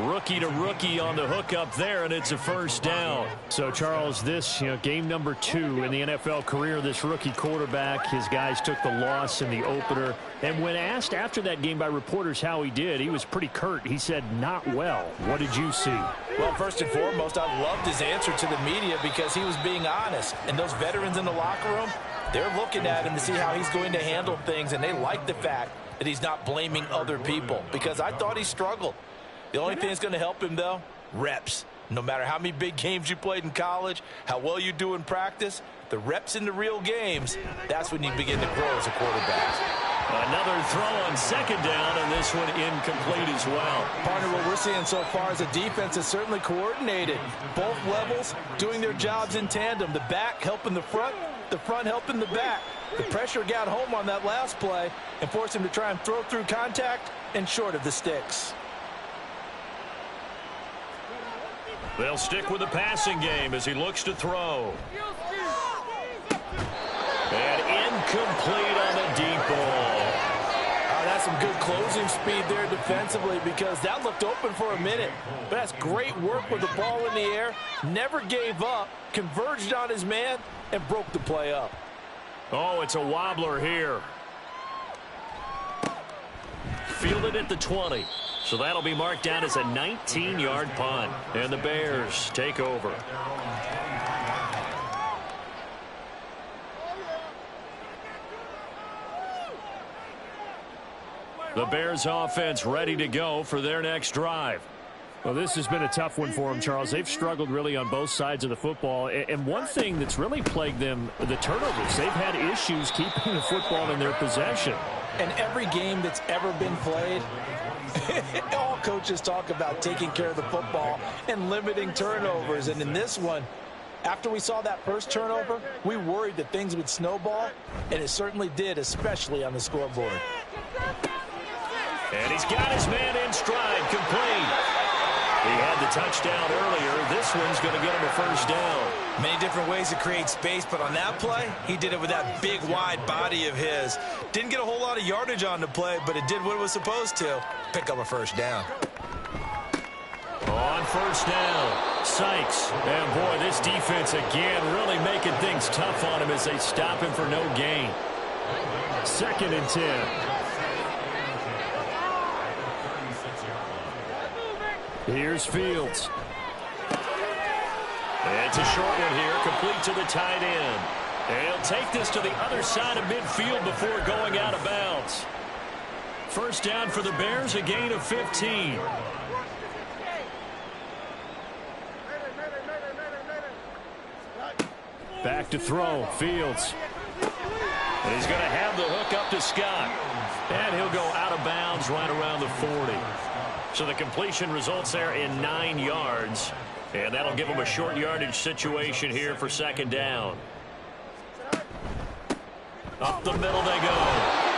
Rookie to rookie on the hook up there, and it's a first down. So, Charles, this, game number 2 in the NFL career, this rookie quarterback, his guys took the loss in the opener. And when asked after that game by reporters how he did, he was pretty curt. He said, not well. What did you see? Well, first and foremost, I loved his answer to the media because he was being honest. And those veterans in the locker room, they're looking at him to see how he's going to handle things, and they like the fact that he's not blaming other people, because I thought he struggled. The only thing that's going to help him, though, reps. No matter how many big games you played in college, how well you do in practice, the reps in the real games, that's when you begin to grow as a quarterback. Another throw on 2nd down, and this one incomplete as well. Partner, what we're seeing so far is a defense is certainly coordinated. Both levels doing their jobs in tandem. The back helping the front helping the back. The pressure got home on that last play and forced him to try and throw through contact and short of the sticks. They'll stick with the passing game as he looks to throw. And incomplete on the deep ball. That's some good closing speed there defensively, because that looked open for a minute. But that's great work with the ball in the air. Never gave up, converged on his man, and broke the play up. Oh, it's a wobbler here. Fielded at the 20. So that'll be marked down as a 19-yard punt. And the Bears take over. The Bears offense ready to go for their next drive. Well, this has been a tough one for them, Charles. They've struggled really on both sides of the football. And one thing that's really plagued them, the turnovers. They've had issues keeping the football in their possession. And every game that's ever been played, all coaches talk about taking care of the football and limiting turnovers. And in this one, after we saw that first turnover, we worried that things would snowball, and it certainly did, especially on the scoreboard. And he's got his man in stride, complete. He had the touchdown earlier. This one's going to get him a first down. Many different ways to create space, but on that play, he did it with that big, wide body of his. Didn't get a whole lot of yardage on the play, but it did what it was supposed to. Pick up a first down. On first down, Sykes. And, boy, this defense again really making things tough on him as they stop him for no gain. 2nd and 10. Here's Fields. It's a short one here, complete to the tight end. And he'll take this to the other side of midfield before going out of bounds. First down for the Bears, a gain of 15. Back to throw, Fields. And he's going to have the hook up to Scott. And he'll go out of bounds right around the 40. So the completion results there in 9 yards. And that'll give him a short yardage situation here for 2nd down. Up the middle they go.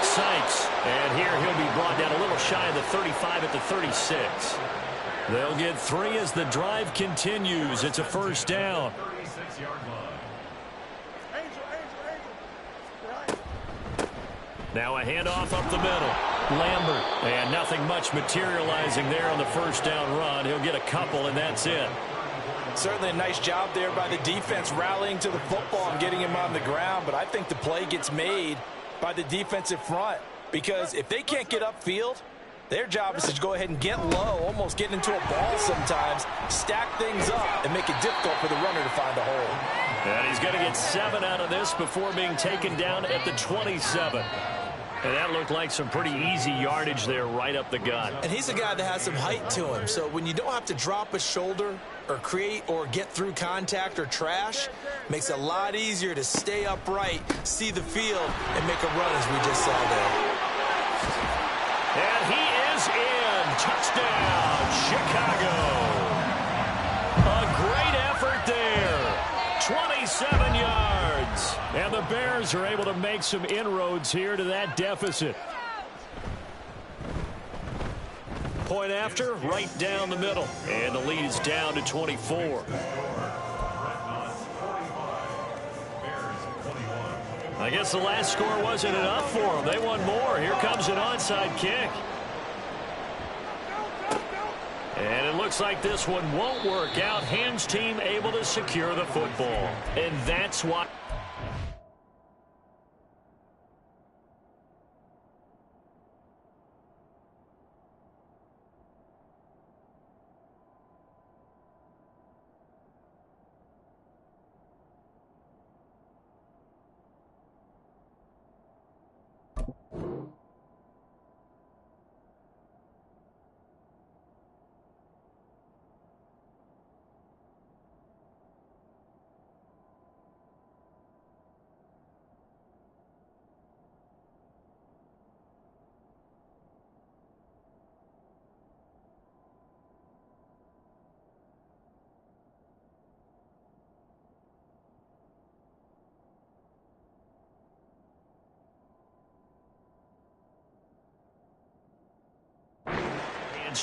Sykes. And here he'll be brought down a little shy of the 35 at the 36. They'll get 3 as the drive continues. It's a first down. Now a handoff up the middle. Lambert. And nothing much materializing there on the first down run. He'll get a couple, and that's it. Certainly a nice job there by the defense rallying to the football and getting him on the ground. But I think the play gets made by the defensive front. Because if they can't get upfield, their job is to go ahead and get low, almost get into a ball sometimes, stack things up, and make it difficult for the runner to find a hole. And he's going to get 7 out of this before being taken down at the 27. And that looked like some pretty easy yardage there right up the gut. And he's a guy that has some height to him. So when you don't have to drop a shoulder or create or get through contact or trash, makes it a lot easier to stay upright, see the field, and make a run as we just saw there. And he is in. Touchdown, Chicago. A great effort there. 27 yards. And the Bears are able to make some inroads here to that deficit. Point after, right down the middle. And the lead is down to 24. I guess the last score wasn't enough for them. They want more. Here comes an onside kick. And it looks like this one won't work out. Ham's team able to secure the football. And that's why.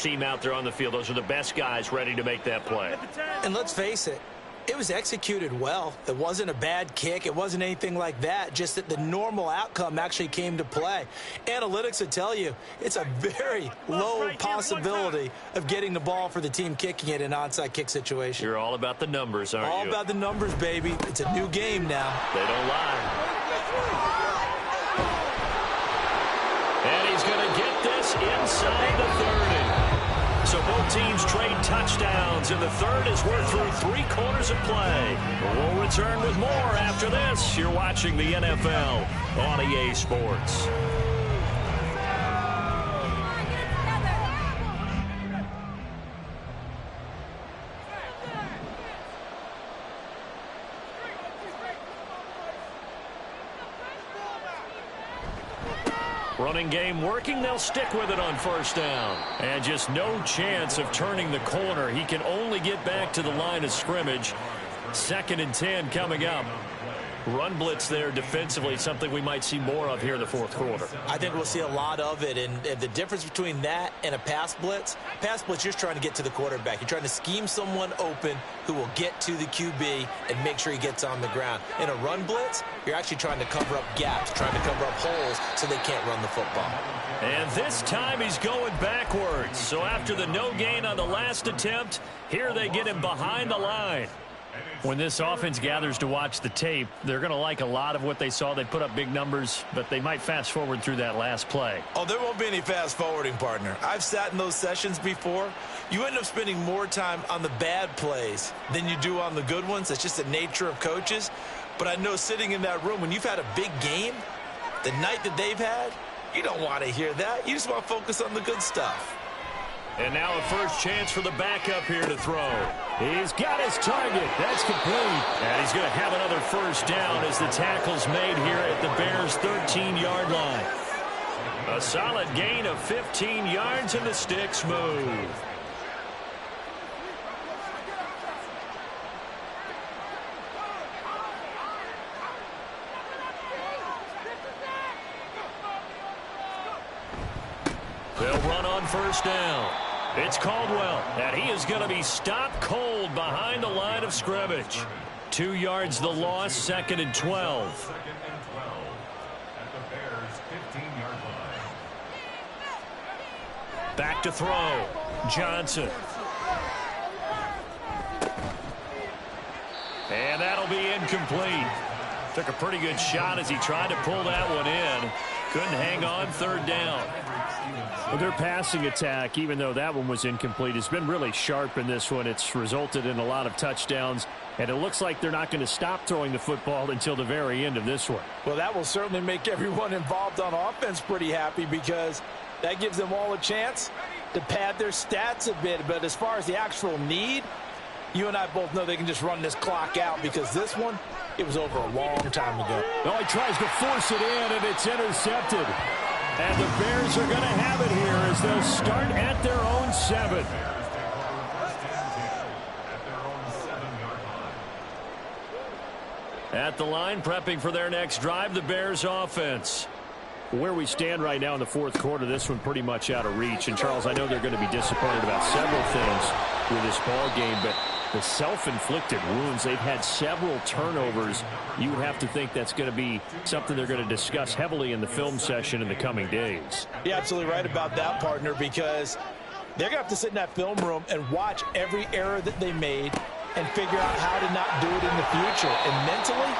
Team out there on the field. Those are the best guys ready to make that play. And let's face it, it was executed well. It wasn't a bad kick. It wasn't anything like that. Just that the normal outcome actually came to play. Analytics would tell you it's a very low possibility of getting the ball for the team kicking it in an onside kick situation. You're all about the numbers, aren't you? All about the numbers, baby. It's a new game now. They don't lie. And he's going to get this inside the 30. So both teams trade touchdowns, and the third as we're through 3 quarters of play. We'll return with more after this. You're watching the NFL on EA Sports. Running game working. They'll stick with it on first down. And just no chance of turning the corner. He can only get back to the line of scrimmage. 2nd and 10 coming up. Run blitz there defensively, something we might see more of here in the fourth quarter. I think we'll see a lot of it, and the difference between that and a pass blitz, you're just trying to get to the quarterback. You're trying to scheme someone open who will get to the QB and make sure he gets on the ground. In a run blitz, you're actually trying to cover up gaps, trying to cover up holes so they can't run the football. And this time he's going backwards. So after the no gain on the last attempt, here they get him behind the line. When this offense gathers to watch the tape, they're going to like a lot of what they saw. They put up big numbers, but they might fast forward through that last play. Oh, there won't be any fast forwarding, partner. I've sat in those sessions before. You end up spending more time on the bad plays than you do on the good ones. That's just the nature of coaches. But I know sitting in that room, when you've had a big game, the night that they've had, you don't want to hear that. You just want to focus on the good stuff. And now a first chance for the backup here to throw. He's got his target. That's complete. And he's going to have another first down as the tackle's made here at the Bears' 13-yard line. A solid gain of 15 yards, and the sticks move. They'll run on first down. It's Caldwell, and he is going to be stopped cold behind the line of scrimmage. 2 yards the loss, 2nd and 12. At the Bears' 15-yard line. Back to throw. Johnson. And that'll be incomplete. Took a pretty good shot as he tried to pull that one in. Couldn't hang on, 3rd down. Well, their passing attack, even though that one was incomplete, has been really sharp in this one. It's resulted in a lot of touchdowns, and it looks like they're not going to stop throwing the football until the very end of this one. Well, that will certainly make everyone involved on offense pretty happy, because that gives them all a chance to pad their stats a bit. But as far as the actual need, you and I both know they can just run this clock out, because this one, it was over a long time ago. Oh, he tries to force it in, and it's intercepted. And the Bears are going to have it here as they'll start at their own 7. At the line, prepping for their next drive, the Bears offense. Where we stand right now in the fourth quarter, this one pretty much out of reach. And, Charles, I know they're going to be disappointed about several things with this ball game, but the self-inflicted wounds, they've had several turnovers. You would have to think that's going to be something they're going to discuss heavily in the film session in the coming days. You're absolutely right about that, partner, because they're going to have to sit in that film room and watch every error that they made and figure out how to not do it in the future. And mentally,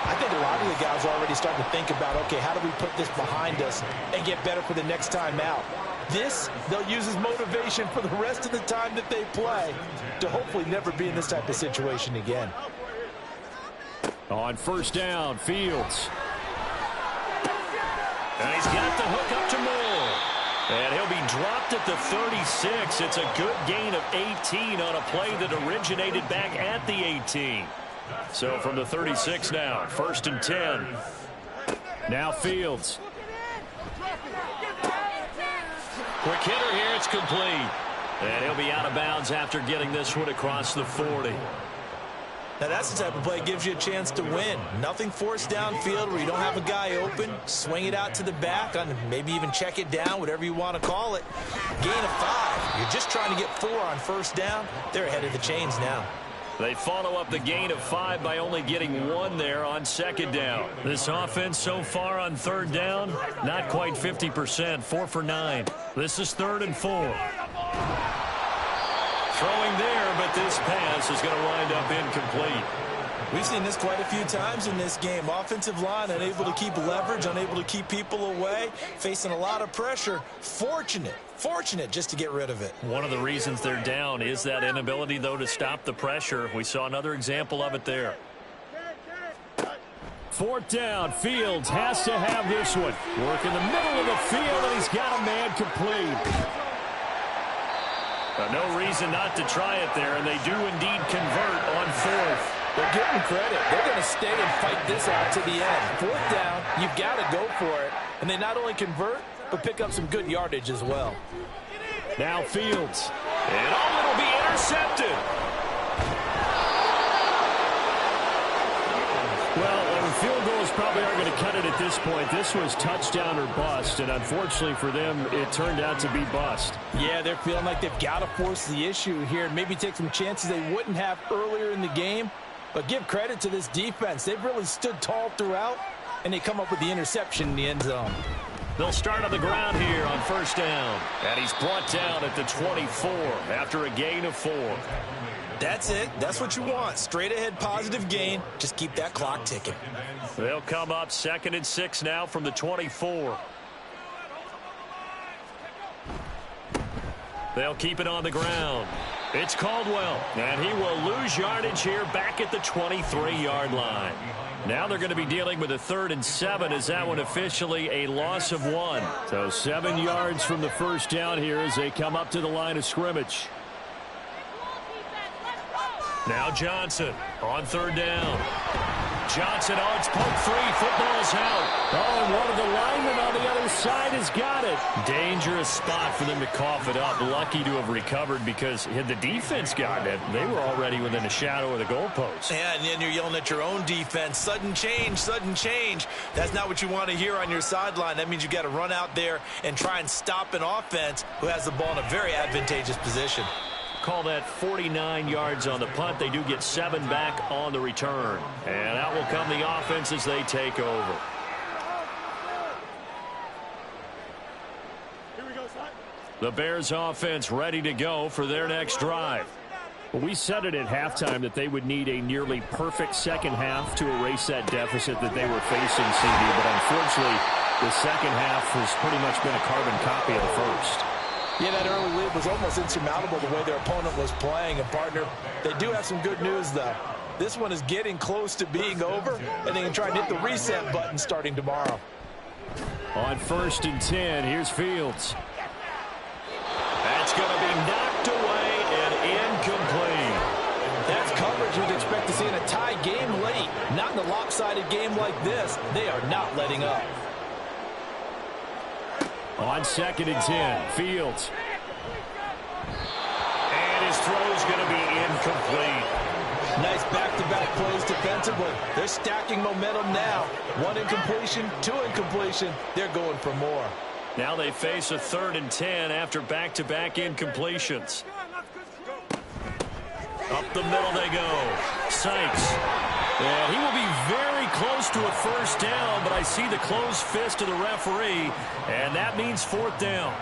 I think a lot of the guys are already starting to think about, okay, how do we put this behind us and get better for the next time out? This, they'll use as motivation for the rest of the time that they play to hopefully never be in this type of situation again. On first down, Fields. And he's got the hook up to Moore. And he'll be dropped at the 36. It's a good gain of 18 on a play that originated back at the 18. So from the 36 now, 1st and 10. Now Fields. Quick hitter here, it's complete. And he'll be out of bounds after getting this one across the 40. Now that's the type of play that gives you a chance to win. Nothing forced downfield where you don't have a guy open. Swing it out to the back, on maybe even check it down, whatever you want to call it. Gain of 5. You're just trying to get 4 on first down. They're ahead of the chains now. They follow up the gain of 5 by only getting 1 there on 2nd down. This offense so far on 3rd down, not quite 50%, 4 for 9. This is 3rd and 4. Throwing there, but this pass is going to wind up incomplete. We've seen this quite a few times in this game. Offensive line unable to keep leverage, unable to keep people away, facing a lot of pressure. Fortunate just to get rid of it. One of the reasons they're down is that inability, though, to stop the pressure. We saw another example of it there. 4th down, Fields has to have this one. Work in the middle of the field, and he's got a man complete. No reason not to try it there, and they do indeed convert on 4th. They're getting credit. They're going to stay and fight this out to the end. 4th down, you've got to go for it. and they not only convert, but pick up some good yardage as well. Now Fields. And it'll be intercepted. Well, field goals probably aren't going to cut it at this point. This was touchdown or bust, and unfortunately for them, it turned out to be bust. Yeah, they're feeling like they've got to force the issue here and maybe take some chances they wouldn't have earlier in the game. But give credit to this defense. They've really stood tall throughout, and they come up with the interception in the end zone. They'll start on the ground here on first down. And he's brought down at the 24 after a gain of 4. That's it. That's what you want. Straight ahead positive gain. Just keep that clock ticking. They'll come up 2nd and 6 now from the 24. They'll keep it on the ground. It's Caldwell, and he will lose yardage here back at the 23-yard line. Now they're going to be dealing with a 3rd and 7 as that one officially a loss of 1. So 7 yards from the first down here as they come up to the line of scrimmage. Now Johnson on 3rd down. Johnson, it's poke 3. Football's out. Oh, and one of the linemen on the other side has got it. Dangerous spot for them to cough it up. Lucky to have recovered because had the defense gotten it, they were already within a shadow of the goalpost. Yeah, and then you're yelling at your own defense. Sudden change, sudden change. That's not what you want to hear on your sideline. That means you got to run out there and try and stop an offense who has the ball in a very advantageous position. Call that 49 yards on the punt. They do get 7 back on the return. And out will come the offense as they take over. The Bears offense ready to go for their next drive. Well, we said it at halftime that they would need a nearly perfect second half to erase that deficit that they were facing, CD. But unfortunately, the second half has pretty much been a carbon copy of the first. Yeah, that early lead was almost insurmountable the way their opponent was playing. And, partner, they do have some good news, though. This one is getting close to being over, and they can try and hit the reset button starting tomorrow. On 1st and 10, here's Fields. That's going to be knocked away and incomplete. That's coverage you'd expect to see in a tie game late. Not in a lopsided game like this. They are not letting up. On 2nd and 10, Fields. And his throw's going to be incomplete. Nice back-to-back plays defensively. They're stacking momentum now. 1 incompletion, 2 incompletion. They're going for more. Now they face a 3rd and 10 after back-to-back incompletions. Up the middle they go. Sykes. And he will be very close to a first down, but I see the closed fist of the referee, and that means 4th down.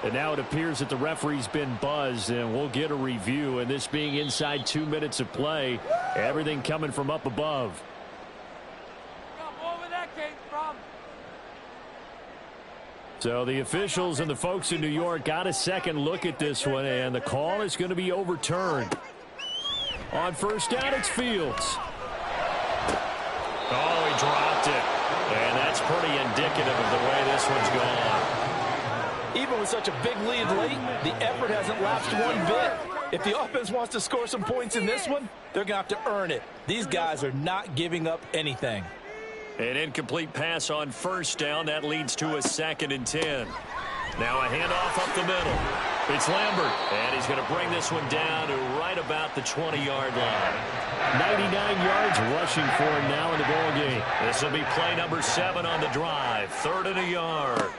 And now it appears that the referee's been buzzed, and we'll get a review. And this being inside 2 minutes of play, everything coming from up above. Where that came from. So the officials and the folks in New York got a second look at this one, and the call is going to be overturned. On first down, it's Fields. Oh, he dropped it. And that's pretty indicative of the way this one's gone. Even with such a big lead late, the effort hasn't lapsed one bit. If the offense wants to score some points in this one, they're going to have to earn it. These guys are not giving up anything. An incomplete pass on first down. That leads to a 2nd and 10. Now a handoff up the middle. It's Lambert, and he's going to bring this one down to right about the 20-yard line. 99 yards rushing for him now in the ballgame. This will be play number 7 on the drive. 3rd and a yard.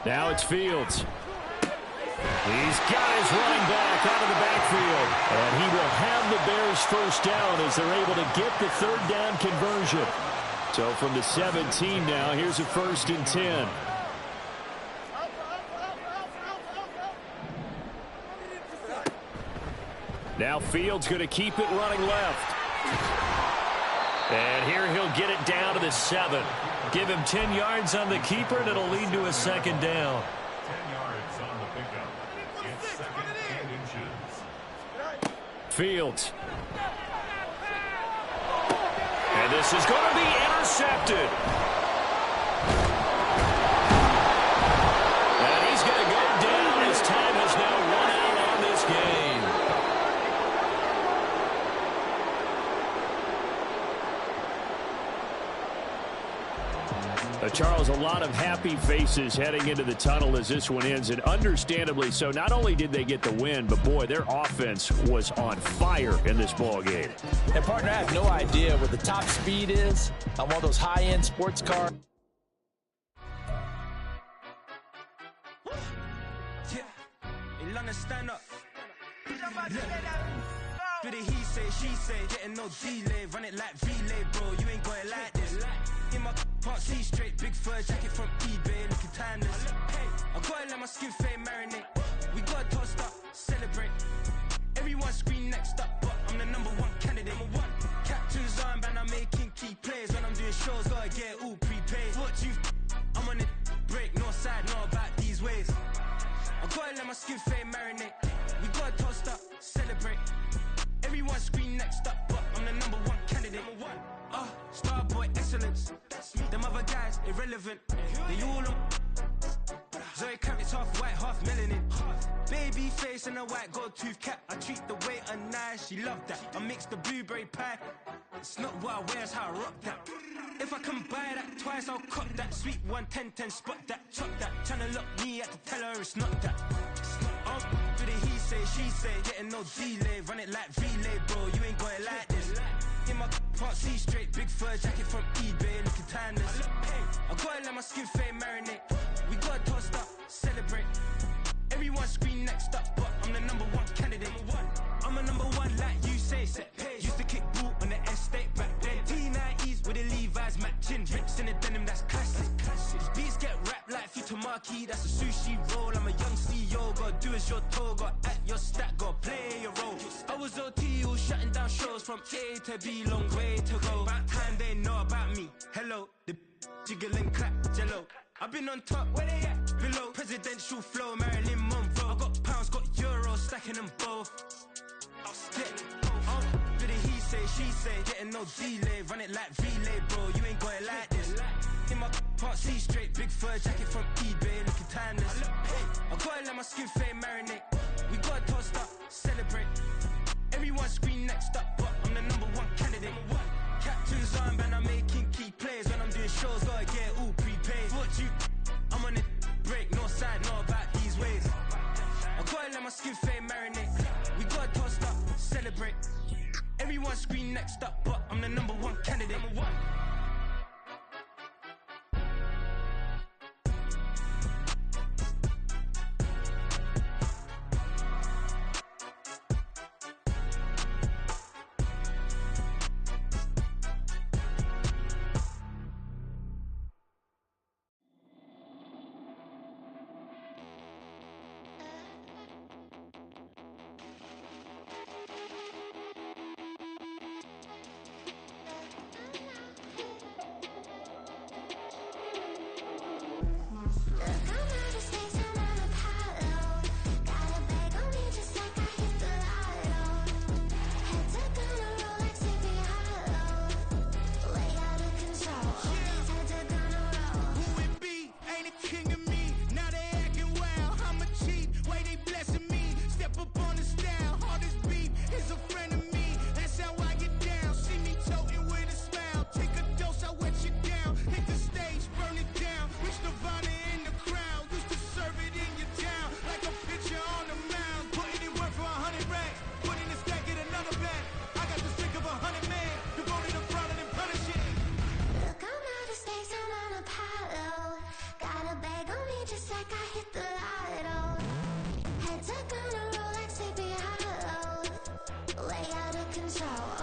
Now it's Fields. He's got his running back out of the backfield. And he will have the Bears first down as they're able to get the 3rd down conversion. So from the 17 now, here's a 1st and 10. Now Fields going to keep it running left. And here he'll get it down to the 7. Give him 10 yards on the keeper, and it'll lead to a 2nd down. 10 yards on the pickup. It's 2nd and inches. Fields. And this is going to be intercepted. And he's going to go down. His time has now run out on this game. A Charles, a lot of happy faces heading into the tunnel as this one ends, and understandably so. Not only did they get the win, but, boy, their offense was on fire in this ball game. And, partner, I have no idea what the top speed is on one of those high-end sports cars. Stand up. Do the he say, she say, getting no delay, run it like relay, bro. You ain't got it like this. In my part C straight, big fur jacket from eBay, looking timeless. I gotta let my skin fade marinate. We gotta toast up, celebrate. Everyone scream next up, but I'm the #1 candidate. Captain's armband, I'm making key plays. When I'm doing shows, gotta get it all prepaid. What you? I'm on it, break, no side, know about these ways. I gotta let my skin fade marinate. We gotta toast up, celebrate. Everyone scream next up, but I'm the #1 candidate. Starboy excellence. Them other guys irrelevant. They all on. Zoe Kravitz half white, half melanin. Baby face and a white gold tooth cap. I treat the waiter nice, she love that. I mix the blueberry pie. It's not what I wear, it's how I rock that. If I can buy that twice, I'll cop that. Sweet 110, spot that, chop that. Tryna lock me at the teller, it's not that. Do the he say, she say, getting no delay, run it like relay, bro. You ain't got it like this. In my part C straight, big fur jacket from eBay, looking timeless. I gotta let my skin fade marinate. We gotta toast up, celebrate. Everyone scream next up, but I'm the #1 candidate. I'm a #1 like you say, set pay. Used to kick boot on the estate back then. T90s with the Levi's matching. Rips in the denim, that's classic. These beats get wrapped like Futamaki, that's a sushi roll. I'm a young CEO, gotta do as you're told. Gotta act your stat, gotta play your role. I was OT, all shutting down shows from A to B, long way to go. About time they know about me. Hello, the jiggle and clap, jello. I've been on top, where they at? Below, presidential flow, Marilyn Monroe. I got pounds, got euros, stacking them both. I'll stick. Do the he say, she say, getting no delay, run it like relay, bro. You ain't got it like this. In my part C straight, big fur jacket from eBay, looking timeless. I gotta let my skin fade marinate. We gotta toast up, celebrate. Everyone scream next up, but I'm the #1 candidate. Captain's armband, I'm making key plays. When I'm doing shows, gotta get it all prepaid. What you? I'm on it, break, no side, know about these ways. I gotta let my skin fade marinate. We gotta toast up, celebrate. Everyone scream next up, but I'm the #1 candidate. Heads are gonna roll like sleepy hollow. Way out of control.